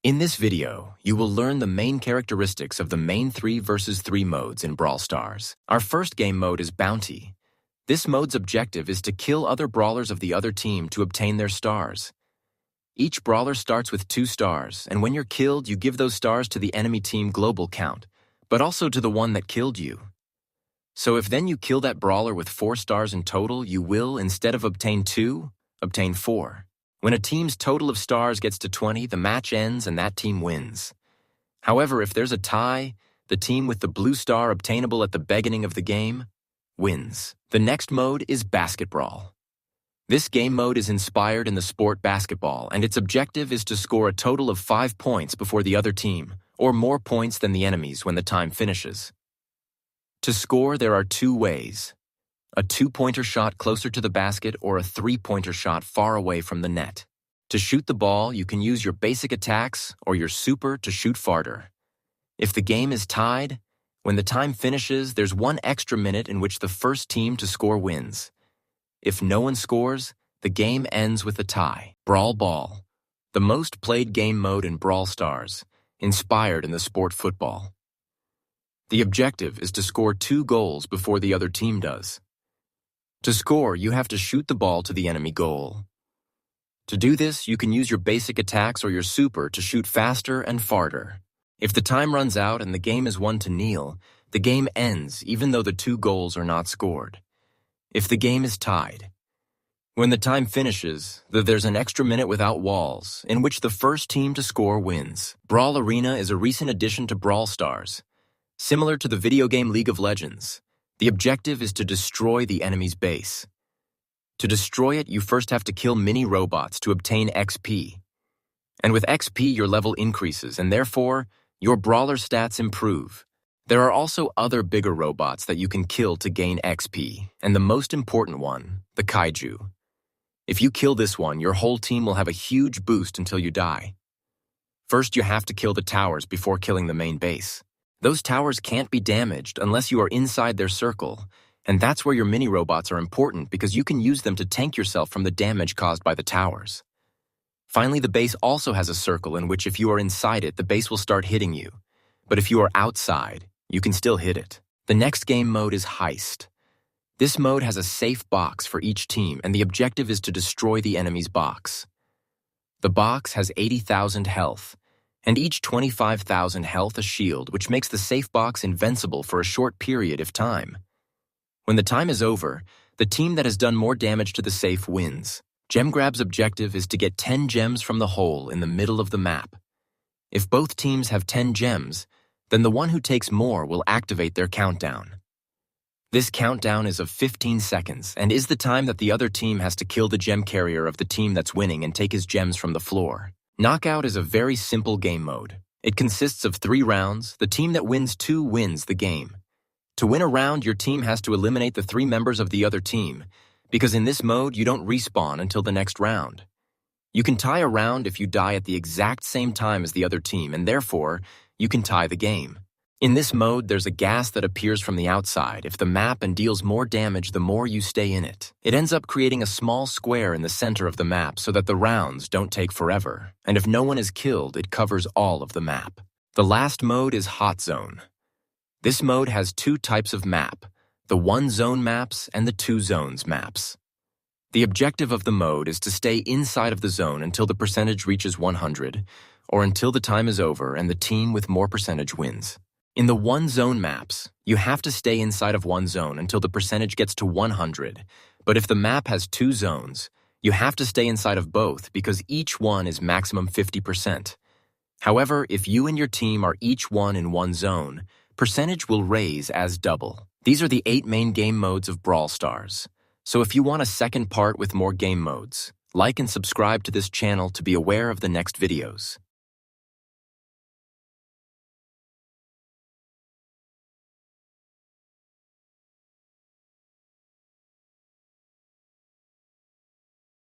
In this video, you will learn the main characteristics of the main 3 versus 3 modes in Brawl Stars. Our first game mode is Bounty. This mode's objective is to kill other brawlers of the other team to obtain their stars. Each brawler starts with 2 stars, and when you're killed, you give those stars to the enemy team global count, but also to the one that killed you. So if then you kill that brawler with 4 stars in total, you will, instead of obtain 2, obtain 4. When a team's total of stars gets to 20, the match ends and that team wins. However, if there's a tie, the team with the blue star obtainable at the beginning of the game wins. The next mode is Basketball. This game mode is inspired in the sport basketball, and its objective is to score a total of 5 points before the other team, or more points than the enemies when the time finishes. To score, there are 2 ways: a 2-pointer shot closer to the basket or a 3-pointer shot far away from the net. To shoot the ball, you can use your basic attacks or your super to shoot farther. If the game is tied, when the time finishes, there's 1 extra minute in which the first team to score wins. If no one scores, the game ends with a tie. Brawl Ball, the most played game mode in Brawl Stars, inspired in the sport football. The objective is to score 2 goals before the other team does. To score, you have to shoot the ball to the enemy goal. To do this, you can use your basic attacks or your super to shoot faster and farther. If the time runs out and the game is 1-0, the game ends even though the 2 goals are not scored. If the game is tied, when the time finishes, there's an extra minute without walls, in which the first team to score wins. Brawl Arena is a recent addition to Brawl Stars. Similar to the video game League of Legends, the objective is to destroy the enemy's base. To destroy it, you first have to kill mini-robots to obtain XP. And with XP, your level increases, and therefore, your brawler stats improve. There are also other bigger robots that you can kill to gain XP, and the most important one, the Kaiju. If you kill this one, your whole team will have a huge boost until you die. First, you have to kill the towers before killing the main base. Those towers can't be damaged unless you are inside their circle, and that's where your mini-robots are important because you can use them to tank yourself from the damage caused by the towers. Finally, the base also has a circle in which if you are inside it, the base will start hitting you. But if you are outside, you can still hit it. The next game mode is Heist. This mode has a safe box for each team, and the objective is to destroy the enemy's box. The box has 80,000 health, and each 25,000 health a shield, which makes the safe box invincible for a short period of time. When the time is over, the team that has done more damage to the safe wins. Gem Grab's objective is to get 10 gems from the hole in the middle of the map. If both teams have 10 gems, then the one who takes more will activate their countdown. This countdown is of 15 seconds and is the time that the other team has to kill the gem carrier of the team that's winning and take his gems from the floor. Knockout is a very simple game mode. It consists of 3 rounds. The team that wins 2 wins the game. To win a round, your team has to eliminate the 3 members of the other team, because in this mode, you don't respawn until the next round. You can tie a round if you die at the exact same time as the other team, and therefore, you can tie the game. In this mode, there's a gas that appears from the outside if the map and deals more damage the more you stay in it. It ends up creating a small square in the center of the map so that the rounds don't take forever, and if no one is killed, it covers all of the map. The last mode is Hot Zone. This mode has 2 types of map, the 1-zone maps and the 2 zones maps. The objective of the mode is to stay inside of the zone until the percentage reaches 100, or until the time is over and the team with more percentage wins. In the 1-zone maps, you have to stay inside of 1 zone until the percentage gets to 100, but if the map has 2 zones, you have to stay inside of both because each one is maximum 50%. However, if you and your team are each one in 1 zone, percentage will raise as double. These are the 8 main game modes of Brawl Stars. So if you want a second part with more game modes, like and subscribe to this channel to be aware of the next videos.